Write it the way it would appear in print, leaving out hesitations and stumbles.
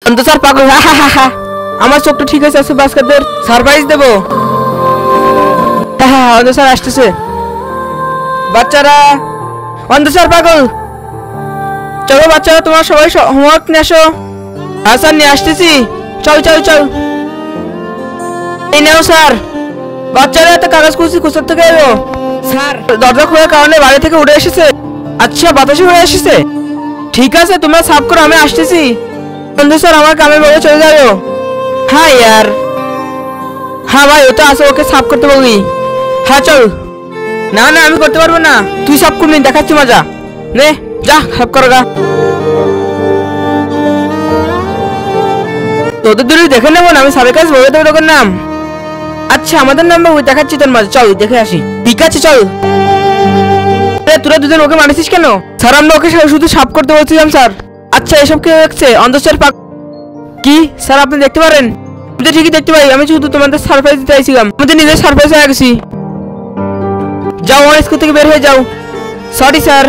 অন্ত স্যার পাগল, হা হা হা হা। আমার চোখটা ঠিক আছে, বাচ্চাদের সারপ্রাইজ দেবো। হ্যাঁ হ্যাঁ, অন্ত স্যার আসতেছে। বাচ্চারা, অন্ত স্যার পাগল, চলো বাচ্চারা তোমার সবাই হোমওয়ার্ক নিয়ে আসো। হ্যাঁ স্যার, নিয়ে আসতেছি। চল চল চল। এই নাও স্যার। বাচ্চারা এত কাগজ কুচি কোথা থেকে এলো? স্যার, দরজা খোলার কারণে বাড়ি থেকে উড়ে এসেছে। আচ্ছা, বাতাসে উড়ে এসেছে। ঠিক আছে, তোমরা সাফ করো, আমি আসতেছি। বন্ধু স্যার, আমার কামের বাড়ি চলে যাবো। হ্যাঁ ইয়ার, হ্যাঁ ভাই, ও তো আসো, ওকে সাফ করতে বলবি। হ্যাঁ চল। না না, আমি করতে পারবো না, তুই সাফ করবি, দেখাচ্ছি মজা। নে যা, সাফ কর গা। তোদের দূরে দেখে নেবো না, আমি সাবের কাছে বলে দেবো তোর নাম। আচ্ছা, আমাদের নাম্বার ওই দেখাচ্ছি তোর মাঝে, চল দেখে আসি। ঠিক আছে চল। তোরা দুজন ওকে মানিস কেন? স্যার, আমরা ওকে শুধু সাফ করতে বলছিলাম স্যার। আচ্ছা, এসব কে দেখছে? অন্তঃস্যার পাক কি স্যার, আপনি দেখতে পারেন? আমি তো ঠিকই দেখতে পাই, আমি শুধু তোমাদের সারপ্রাইজ দিতে চাইছিলাম। আমাদের নিজের সারপ্রাইজ হয়ে গেছি। যাও, আমার স্কুল থেকে বের হয়ে যাও। Sorry sir.